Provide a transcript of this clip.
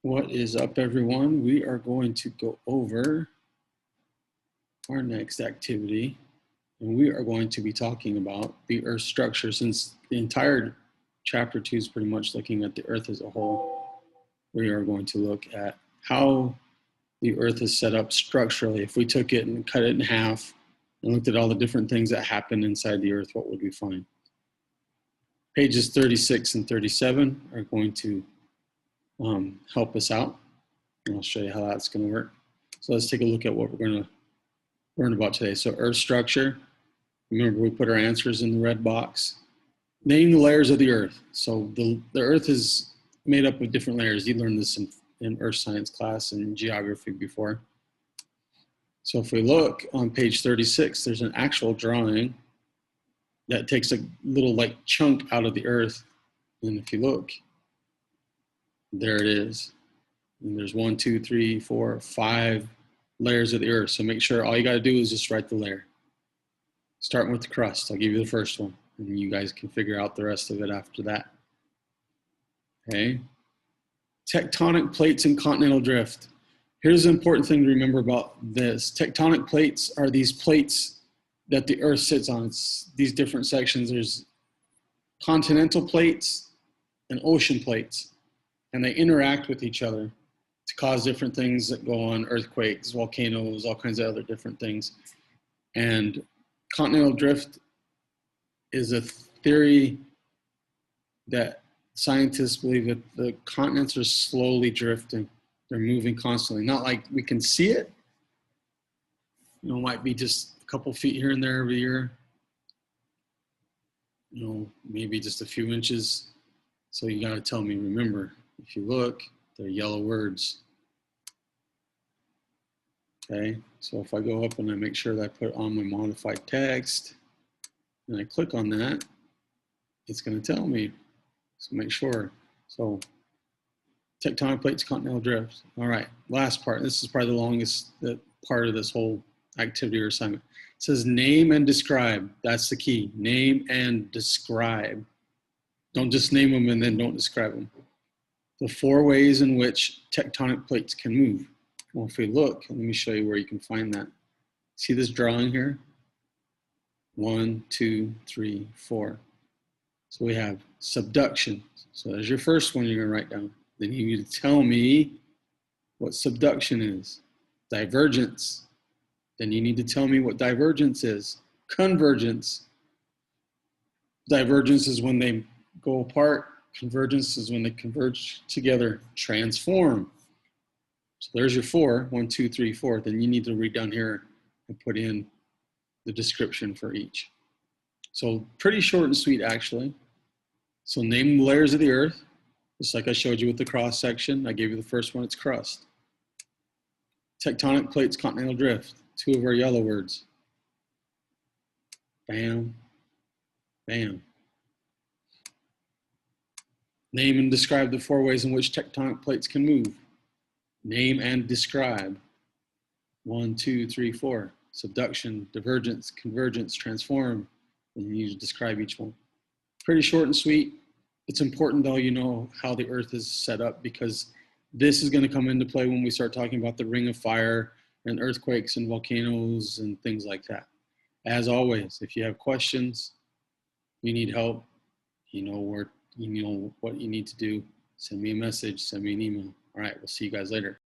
What is up, everyone? We are going to go over our next activity, and we are going to be talking about the Earth's structure. Since the entire chapter 2 is pretty much looking at the Earth as a whole, we are going to look at how the Earth is set up structurally. If we took it and cut it in half and looked at all the different things that happen inside the Earth, what would we find? Pages 36 and 37 are going to help us out, and I'll show you how that's going to work. So let's take a look at what we're going to learn about today. So Earth structure. Remember, we put our answers in the red box. Name the layers of the Earth. So the Earth is made up of different layers. You learned this in Earth science class and geography before. So if we look on page 36, there's an actual drawing that takes a little like chunk out of the Earth. And if you look, there it is. And there's 1, 2, 3, 4, 5 layers of the Earth. So make sure all you got to do is just write the layer. Starting with the crust. I'll give you the first one, and you guys can figure out the rest of it after that. Okay. Tectonic plates and continental drift. Here's an important thing to remember about this. Tectonic plates are these plates that the Earth sits on. It's these different sections. There's continental plates and ocean plates, and they interact with each other to cause different things that go on: earthquakes, volcanoes, all kinds of other different things. And continental drift is a theory that scientists believe that the continents are slowly drifting. They're moving constantly. Not like we can see it. You know, it might be just a couple feet here and there every year. You know, maybe just a few inches. So you got to tell me, remember, if you look, they're yellow words. Okay, so if I go up and I make sure that I put on my modified text and I click on that, it's going to tell me. So make sure. So tectonic plates, continental drift. All right, last part. This is probably the longest part of this whole activity or assignment. It says name and describe. That's the key. Name and describe. Don't just name them and then don't describe them. The 4 ways in which tectonic plates can move. Well, if we look, let me show you where you can find that. See this drawing here? 1, 2, 3, 4. So we have subduction. So there's your first one you're going to write down. Then you need to tell me what subduction is. Divergence. Then you need to tell me what divergence is. Convergence. Divergence is when they go apart. Convergence is when they converge together. Transform. So there's your 4, 1, 2, 3, 4. Then you need to read down here and put in the description for each. So pretty short and sweet, actually. So name the layers of the Earth, just like I showed you with the cross section. I gave you the first one, it's crust. Tectonic plates, continental drift, 2 of our yellow words. Bam, bam. Name and describe the 4 ways in which tectonic plates can move. Name and describe. 1, 2, 3, 4. Subduction, divergence, convergence, transform. And you need to describe each one. Pretty short and sweet. It's important, though, you know how the Earth is set up, because this is going to come into play when we start talking about the ring of fire and earthquakes and volcanoes and things like that. As always, if you have questions, you need help, you know what you need to do, send me a message, send me an email. All right, we'll see you guys later.